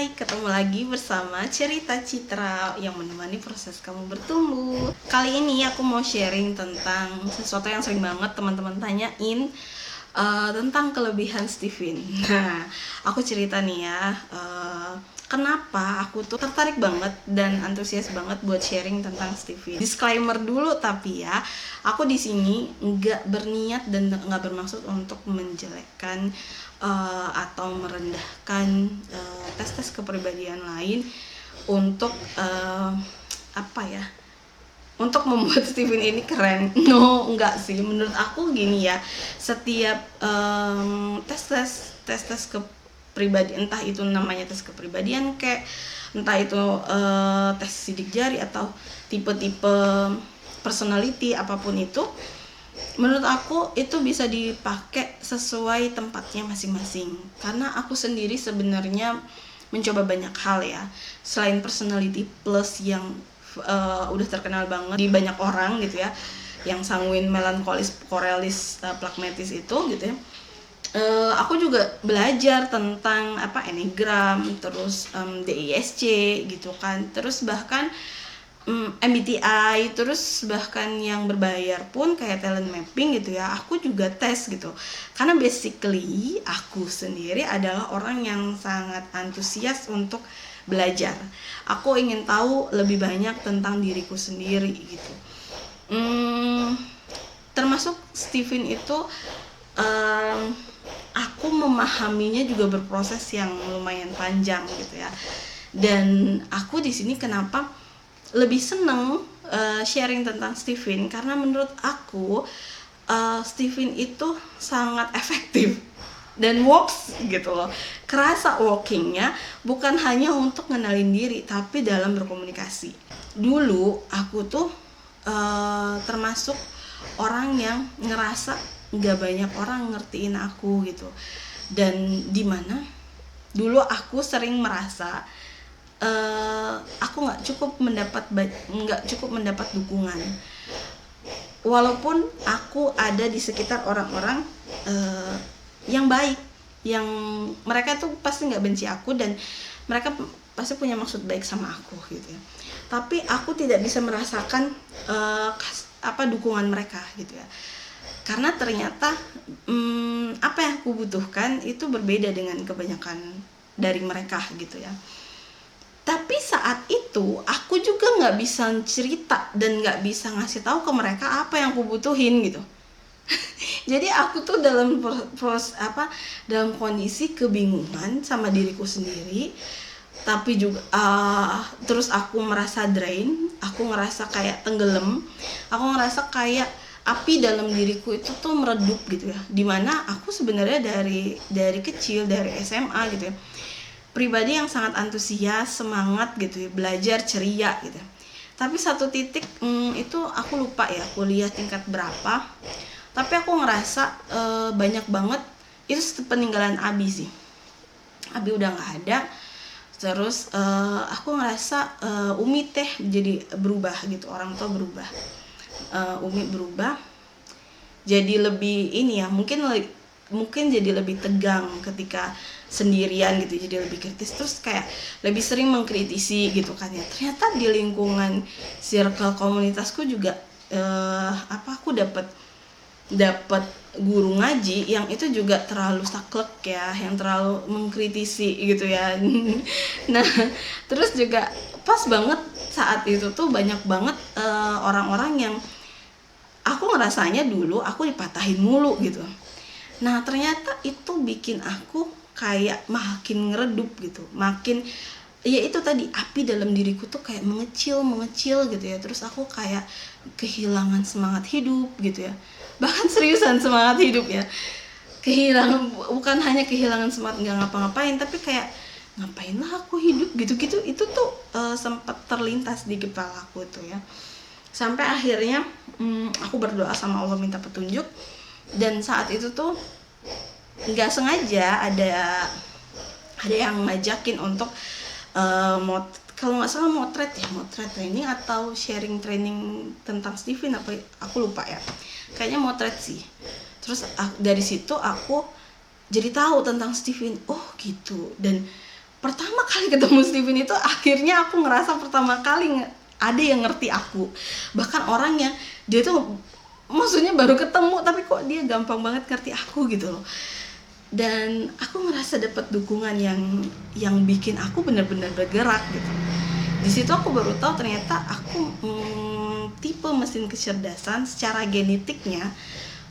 Hai, ketemu lagi bersama Cerita Citra yang menemani proses kamu bertumbuh. Kali ini aku mau sharing tentang sesuatu yang sering banget teman-teman tanyain, tentang kelebihan Steven. Nah, aku cerita nih ya, kenapa aku tuh tertarik banget dan antusias banget buat sharing tentang Steven. Disclaimer dulu tapi ya, aku di sini nggak berniat dan nggak bermaksud untuk menjelekkan atau merendahkan tes-tes kepribadian lain untuk untuk membuat Steven ini keren. No, enggak sih. Menurut aku gini ya, setiap tes-tes kepribadian, entah itu namanya tes kepribadian kayak entah itu tes sidik jari atau tipe-tipe personality apapun itu, menurut aku itu bisa dipakai sesuai tempatnya masing-masing. Karena aku sendiri sebenarnya mencoba banyak hal ya, selain personality plus yang udah terkenal banget di banyak orang gitu ya, yang sanguin, melankolis, korealis, pragmatis itu gitu ya. Aku juga belajar tentang Enneagram, terus DISC gitu kan, terus bahkan MBTI, terus bahkan yang berbayar pun kayak talent mapping gitu ya, aku juga tes gitu. Karena basically aku sendiri adalah orang yang sangat antusias untuk belajar. Aku ingin tahu lebih banyak tentang diriku sendiri gitu. Termasuk Steven itu, aku memahaminya juga berproses yang lumayan panjang gitu ya. Dan aku di sini kenapa lebih seneng sharing tentang Steven, karena menurut aku Steven itu sangat efektif dan works gitu loh. Kerasa workingnya bukan hanya untuk ngenalin diri, tapi dalam berkomunikasi. Dulu aku tuh termasuk orang yang ngerasa nggak banyak orang ngertiin aku gitu, dan dimana dulu aku sering merasa aku nggak cukup mendapat dukungan, walaupun aku ada di sekitar orang-orang yang baik, yang mereka tuh pasti nggak benci aku dan mereka pasti punya maksud baik sama aku gitu ya. Tapi aku tidak bisa merasakan dukungan mereka gitu ya, karena ternyata apa yang aku butuhkan itu berbeda dengan kebanyakan dari mereka gitu ya. Tapi saat itu aku juga nggak bisa cerita dan nggak bisa ngasih tahu ke mereka apa yang aku butuhin gitu. Jadi aku tuh dalam dalam kondisi kebingungan sama diriku sendiri, tapi juga terus aku merasa drain, aku ngerasa kayak tenggelam, aku ngerasa kayak api dalam diriku itu tuh meredup gitu ya. Dimana aku sebenarnya dari kecil, dari SMA gitu ya, pribadi yang sangat antusias, semangat gitu ya, belajar, ceria gitu. Tapi satu titik itu aku lupa ya kuliah tingkat berapa, tapi aku ngerasa banyak banget itu peninggalan Abi sih. Abi udah nggak ada. Terus aku ngerasa Umi teh jadi berubah gitu, orang tua berubah, Umi berubah jadi lebih ini ya, mungkin jadi lebih tegang ketika sendirian gitu, jadi lebih kritis, terus kayak lebih sering mengkritisi gitu kan ya. Ternyata di lingkungan circle komunitasku juga aku dapat guru ngaji yang itu juga terlalu saklek ya, yang terlalu mengkritisi gitu ya. Nah, terus juga pas banget saat itu tuh banyak banget orang-orang yang aku ngerasanya dulu aku dipatahin mulu gitu. Nah, ternyata itu bikin aku kayak makin ngeredup gitu, makin ya itu tadi, api dalam diriku tuh kayak mengecil gitu ya. Terus aku kayak kehilangan semangat hidup gitu ya, bahkan seriusan semangat hidup ya, bukan hanya kehilangan semangat nggak ngapa-ngapain, tapi kayak ngapain lah aku hidup gitu-gitu. Itu tuh sempat terlintas di kepala aku tuh ya, sampai akhirnya aku berdoa sama Allah minta petunjuk. Dan saat itu tuh nggak sengaja ada yang ngajakin untuk kalau nggak salah motret training atau sharing training tentang Steven, apa aku lupa ya, kayaknya motret sih. Terus dari situ aku jadi tahu tentang Steven, oh gitu. Dan pertama kali ketemu Steven itu akhirnya aku ngerasa pertama kali ada yang ngerti aku. Bahkan orang yang dia tuh maksudnya baru ketemu tapi kok dia gampang banget ngerti aku gitu loh. Dan aku ngerasa dapat dukungan yang bikin aku benar-benar bergerak gitu. Di situ aku baru tahu ternyata aku tipe mesin kecerdasan secara genetiknya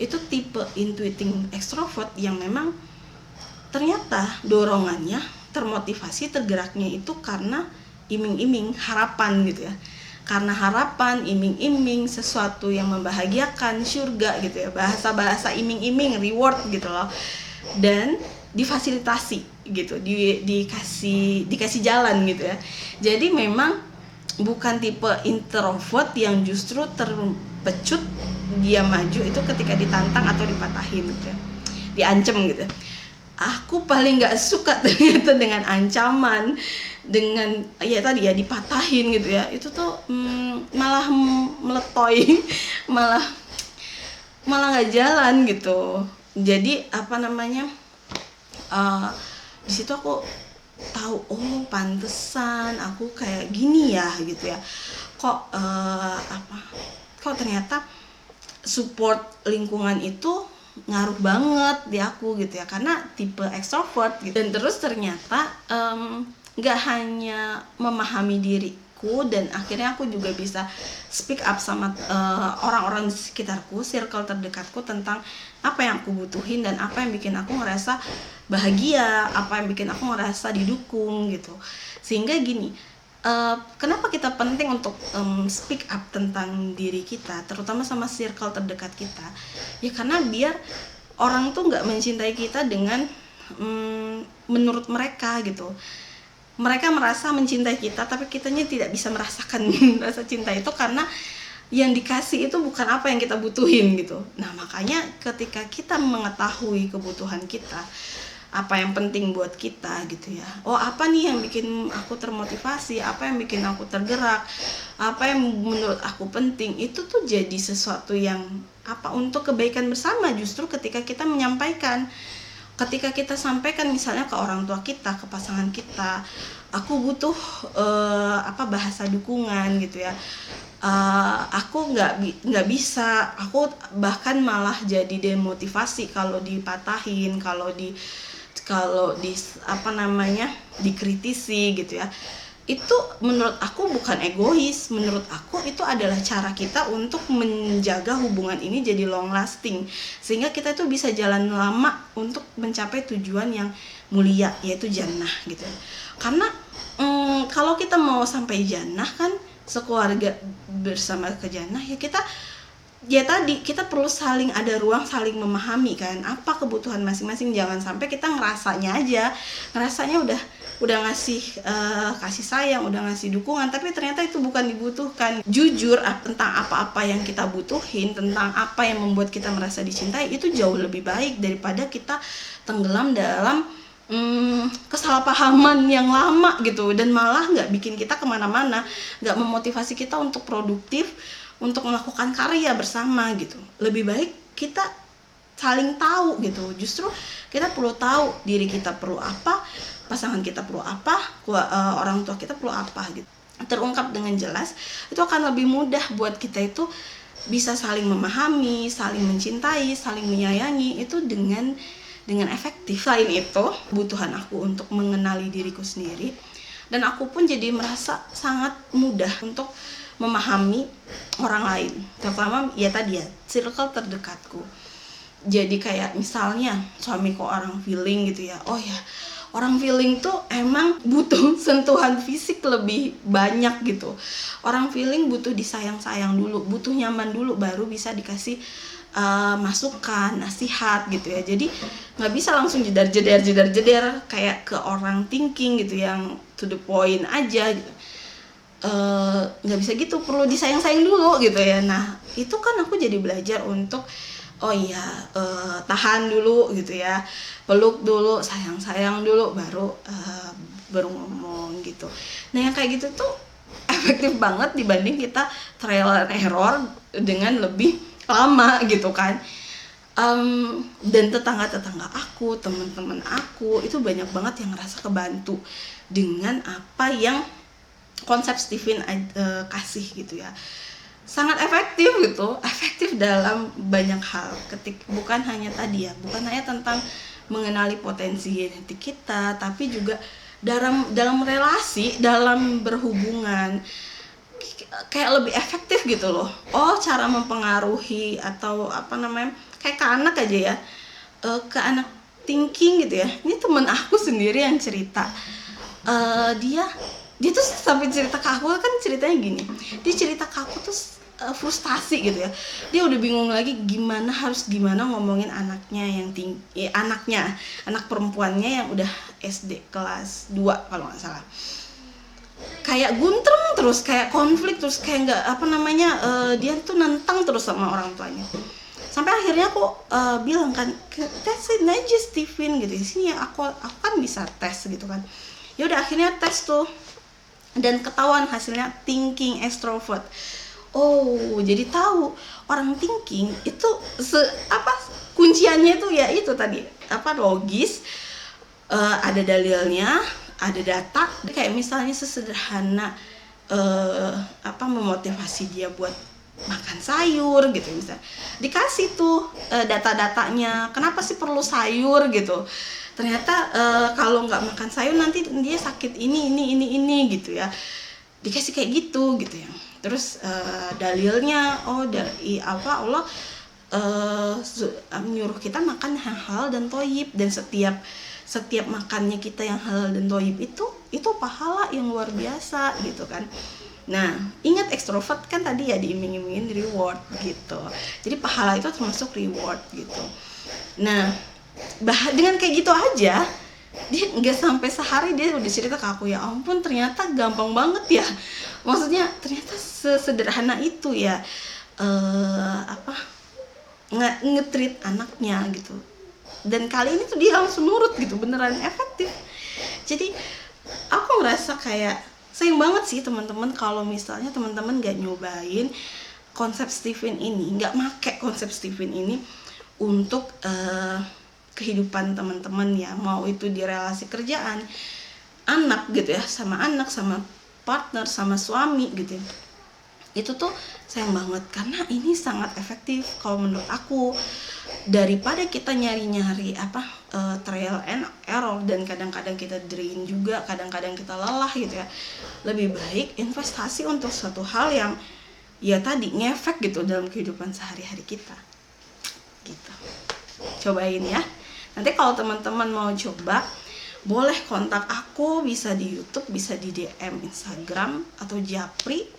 itu tipe intuiting extrovert yang memang ternyata dorongannya, termotivasi, tergeraknya itu karena iming-iming, harapan gitu ya. Karena harapan, iming-iming, sesuatu yang membahagiakan, surga gitu ya. Bahasa-bahasa iming-iming, reward gitu loh. Dan difasilitasi gitu, dikasih jalan gitu ya. Jadi memang bukan tipe introvert yang justru terpecut dia maju itu ketika ditantang atau dipatahin gitu ya, diancam gitu. Aku paling nggak suka ternyata dengan ancaman, dengan ya tadi ya dipatahin gitu ya, itu tuh malah meletoy, malah nggak jalan gitu. Jadi apa namanya, di situ aku tahu, oh pantesan aku kayak gini ya gitu ya. Kok ternyata support lingkungan itu ngaruh banget di aku gitu ya, karena tipe extrovert gitu. Dan terus ternyata nggak hanya memahami diriku, dan akhirnya aku juga bisa speak up sama orang-orang di sekitarku, circle terdekatku, tentang apa yang aku butuhin dan apa yang bikin aku ngerasa bahagia, apa yang bikin aku ngerasa didukung gitu. Sehingga gini, kenapa kita penting untuk speak up tentang diri kita, terutama sama circle terdekat kita, ya karena biar orang tuh nggak mencintai kita dengan menurut mereka gitu. Mereka merasa mencintai kita tapi kitanya tidak bisa merasakan rasa cinta itu, karena yang dikasih itu bukan apa yang kita butuhin gitu. Nah makanya ketika kita mengetahui kebutuhan kita, apa yang penting buat kita gitu ya, oh apa nih yang bikin aku termotivasi, apa yang bikin aku tergerak, apa yang menurut aku penting, itu tuh jadi sesuatu yang apa untuk kebaikan bersama. Justru ketika kita menyampaikan, ketika kita sampaikan misalnya ke orang tua kita, ke pasangan kita, aku butuh bahasa dukungan gitu ya, aku nggak bisa, aku bahkan malah jadi demotivasi kalau dipatahin, kalau dikritisi gitu ya. Itu menurut aku bukan egois, menurut aku itu adalah cara kita untuk menjaga hubungan ini jadi long lasting, sehingga kita itu bisa jalan lama untuk mencapai tujuan yang mulia, yaitu jannah gitu. Karena kalau kita mau sampai jannah kan, sekeluarga bersama ke jannah, ya tadi kita perlu saling ada ruang saling memahami kan, apa kebutuhan masing-masing. Jangan sampai kita ngerasanya udah ngasih kasih sayang, udah ngasih dukungan, tapi ternyata itu bukan dibutuhkan. Jujur tentang apa-apa yang kita butuhin, tentang apa yang membuat kita merasa dicintai, itu jauh lebih baik daripada kita tenggelam dalam kesalahpahaman yang lama gitu, dan malah nggak bikin kita kemana-mana, nggak memotivasi kita untuk produktif, untuk melakukan karya bersama gitu. Lebih baik kita saling tahu gitu. Justru kita perlu tahu diri kita perlu apa, pasangan kita perlu apa, orang tua kita perlu apa gitu. Terungkap dengan jelas, itu akan lebih mudah buat kita itu bisa saling memahami, saling mencintai, saling menyayangi itu dengan efektif. Selain itu, kebutuhan aku untuk mengenali diriku sendiri, dan aku pun jadi merasa sangat mudah untuk memahami orang lain, terutama ya tadi ya circle terdekatku. Jadi kayak misalnya suamiku orang feeling gitu ya, oh ya orang feeling tuh emang butuh sentuhan fisik lebih banyak gitu. Orang feeling butuh disayang-sayang dulu, butuh nyaman dulu, baru bisa dikasih masukan, nasihat gitu ya. Jadi nggak bisa langsung jeder kayak ke orang thinking gitu yang to the point aja gitu. Nggak bisa gitu, perlu disayang-sayang dulu gitu ya. Nah itu kan aku jadi belajar untuk tahan dulu gitu ya, peluk dulu, sayang-sayang dulu, baru ngomong gitu. Nah yang kayak gitu tuh efektif banget dibanding kita trial and error dengan lebih lama gitu kan. Dan tetangga-tetangga aku, teman-teman aku itu banyak banget yang ngerasa kebantu dengan apa yang konsep Steven kasih gitu ya. Sangat efektif dalam banyak hal. Bukan hanya tadi ya, bukan hanya tentang mengenali potensi genetik kita, tapi juga dalam relasi, dalam berhubungan kayak lebih efektif gitu loh. Cara mempengaruhi atau kayak ke anak aja ya, ke anak thinking gitu ya. Ini temen aku sendiri yang cerita, dia tuh sampai cerita ke aku, kan ceritanya gini, dia cerita ke aku tuh frustasi gitu ya, dia udah bingung lagi harus gimana ngomongin anaknya yang anak perempuannya yang udah SD kelas 2 kalau nggak salah. Kayak guntrem terus, kayak konflik terus, kayak nggak dia tuh nentang terus sama orang tuanya. Sampai akhirnya aku bilang kan, tesin aja Steven gitu, sini ya aku kan bisa tes gitu kan. Ya udah, akhirnya tes tuh, dan ketahuan hasilnya thinking extrovert. Jadi tahu orang thinking itu kunciannya itu ya itu tadi, logis, ada dalilnya, ada data. Kayak misalnya sesederhana memotivasi dia buat makan sayur gitu, misalnya dikasih tuh data-datanya, kenapa sih perlu sayur gitu. Ternyata kalau nggak makan sayur nanti dia sakit ini gitu ya, dikasih kayak gitu ya. Terus dalilnya, Allah menyuruh kita makan yang halal dan thayyib, dan setiap makannya kita yang halal dan thayyib itu pahala yang luar biasa gitu kan. Nah, ingat ekstrovert kan tadi ya diiming-imingin reward gitu. Jadi pahala itu termasuk reward gitu. Nah, dengan kayak gitu aja, dia nggak sampai sehari dia udah cerita ke aku, ya ampun ternyata gampang banget ya. Maksudnya ternyata sesederhana itu ya, nge-treat anaknya gitu. Dan kali ini tuh dia langsung nurut gitu, beneran efektif. Jadi aku ngerasa kayak sayang banget sih teman-teman kalau misalnya teman-teman nggak nyobain konsep Steven ini, nggak make konsep Steven ini untuk kehidupan teman-teman ya, mau itu di relasi kerjaan, anak gitu ya, sama partner, sama suami gitu ya. Itu tuh sayang banget, karena ini sangat efektif kalau menurut aku. Daripada kita nyari-nyari trial and error, dan kadang-kadang kita drain juga, kadang-kadang kita lelah gitu ya, lebih baik investasi untuk suatu hal yang ya tadi ngefek gitu dalam kehidupan sehari-hari kita gitu. Cobain ya. Nanti kalau teman-teman mau coba, boleh kontak aku, bisa di YouTube, bisa di DM Instagram atau Japri.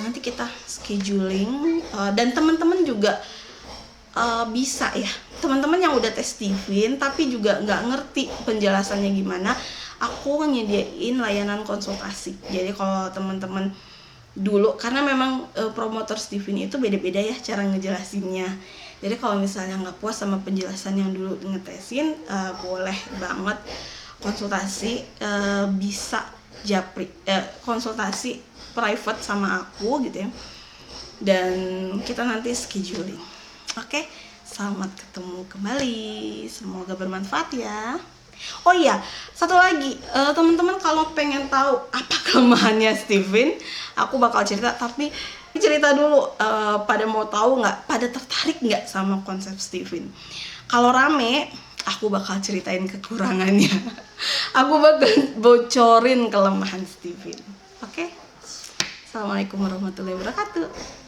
Nanti kita scheduling, dan teman-teman juga bisa ya, teman-teman yang udah tes Steven tapi juga nggak ngerti penjelasannya gimana, aku nyediain layanan konsultasi. Jadi kalau teman-teman dulu, karena memang promotor Steven itu beda-beda ya cara ngejelasinnya. Jadi kalau misalnya nggak puas sama penjelasan yang dulu ngetesin, boleh banget konsultasi, bisa Japri, konsultasi private sama aku gitu ya, dan kita nanti scheduling. Oke, selamat ketemu kembali, semoga bermanfaat ya. Oh iya, satu lagi, teman-teman kalau pengen tahu apa kelemahannya Steven, aku bakal cerita, tapi cerita dulu, pada mau tahu nggak, pada tertarik nggak sama konsep Steven? Kalau rame, aku bakal ceritain kekurangannya. Aku bakal bocorin kelemahan Steven. Oke? Assalamualaikum warahmatullahi wabarakatuh.